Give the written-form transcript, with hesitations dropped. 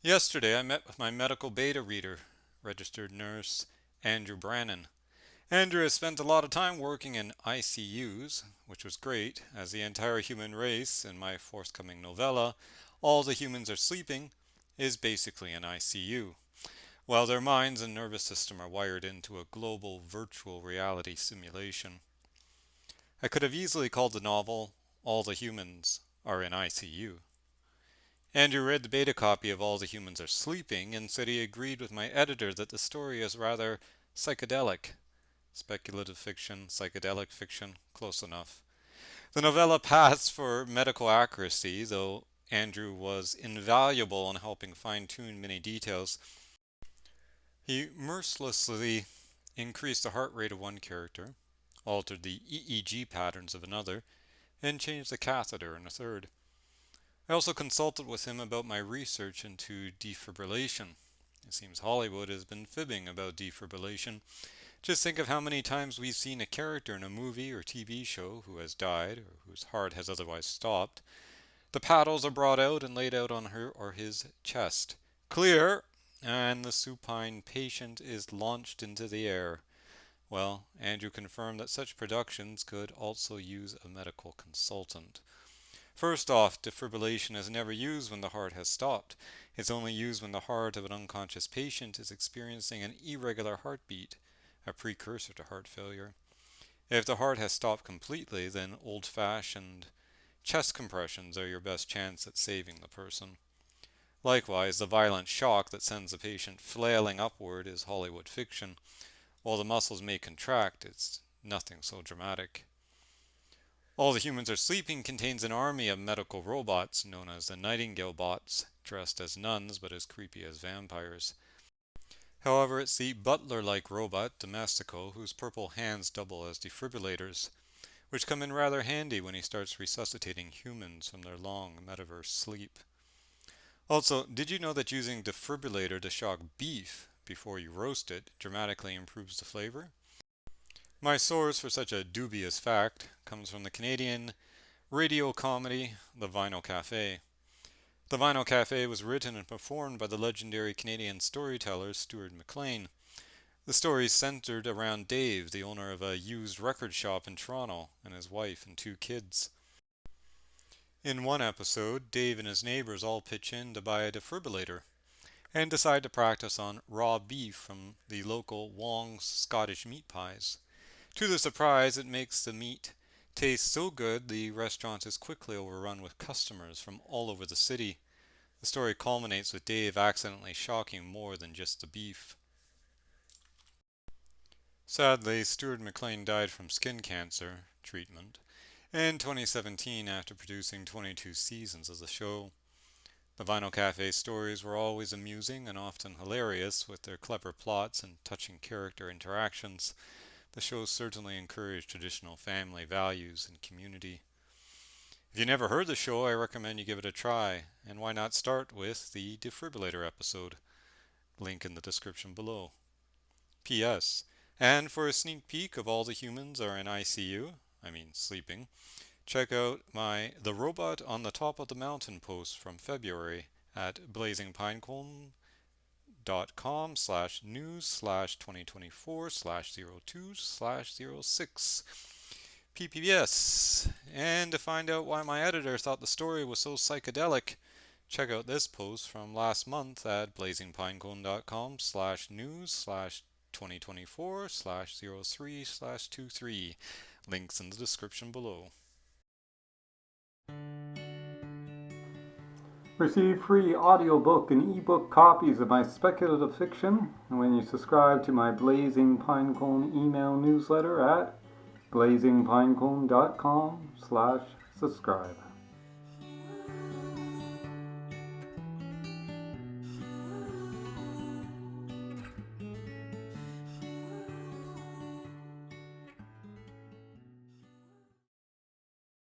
Yesterday, I met with my medical beta reader, registered nurse Andrew Brannon. Andrew has spent a lot of time working in ICUs, which was great, as the entire human race in my forthcoming novella, All the Humans Are Sleeping, is basically an ICU, while their minds and nervous system are wired into a global virtual reality simulation. I could have easily called the novel All the Humans Are in ICU. Andrew read the beta copy of All the Humans Are Sleeping and said he agreed with my editor that the story is rather psychedelic. Speculative fiction, psychedelic fiction, close enough. The novella passed for medical accuracy, though Andrew was invaluable in helping fine-tune many details. He mercilessly increased the heart rate of one character, altered the EEG patterns of another, and changed the catheter in a third. I also consulted with him about my research into defibrillation. It seems Hollywood has been fibbing about defibrillation. Just think of how many times we've seen a character in a movie or TV show who has died or whose heart has otherwise stopped. The paddles are brought out and laid out on her or his chest. Clear! And the supine patient is launched into the air. Well, Andrew confirmed that such productions could also use a medical consultant. First off, defibrillation is never used when the heart has stopped. It's only used when the heart of an unconscious patient is experiencing an irregular heartbeat, a precursor to heart failure. If the heart has stopped completely, then old-fashioned chest compressions are your best chance at saving the person. Likewise, the violent shock that sends the patient flailing upward is Hollywood fiction. While the muscles may contract, it's nothing so dramatic. All the Humans Are Sleeping contains an army of medical robots known as the Nightingale bots, dressed as nuns but as creepy as vampires. However, it's the butler-like robot, Domestico, whose purple hands double as defibrillators, which come in rather handy when he starts resuscitating humans from their long metaverse sleep. Also, did you know that using defibrillator to shock beef before you roast it dramatically improves the flavor? My source for such a dubious fact comes from the Canadian radio comedy The Vinyl Cafe. The Vinyl Cafe was written and performed by the legendary Canadian storyteller Stuart McLean. The story centered around Dave, the owner of a used record shop in Toronto, and his wife and two kids. In one episode, Dave and his neighbors all pitch in to buy a defibrillator and decide to practice on raw beef from the local Wong's Scottish meat pies. To their surprise, it makes the meat taste so good the restaurant is quickly overrun with customers from all over the city. The story culminates with Dave accidentally shocking more than just the beef. Sadly, Stuart McLean died from skin cancer treatment in 2017 after producing 22 seasons of the show. The Vinyl Cafe stories were always amusing and often hilarious with their clever plots and touching character interactions. The show certainly encouraged traditional family values and community. If you never heard the show, I recommend you give it a try, and why not start with the defibrillator episode? Link in the description below. P.S. And for a sneak peek of All the Humans Are in ICU, sleeping, check out my The Robot on the Top of the Mountain post from February at blazingpinecone.com/news/2024/02/06 PPS. And to find out why my editor thought the story was so psychedelic, check out this post from last month at blazingpinecone.com/news/2024/03/23. Links in the description below. Receive free audiobook and ebook copies of my speculative fiction when you subscribe to my Blazing Pinecone email newsletter at blazingpinecone.com/subscribe.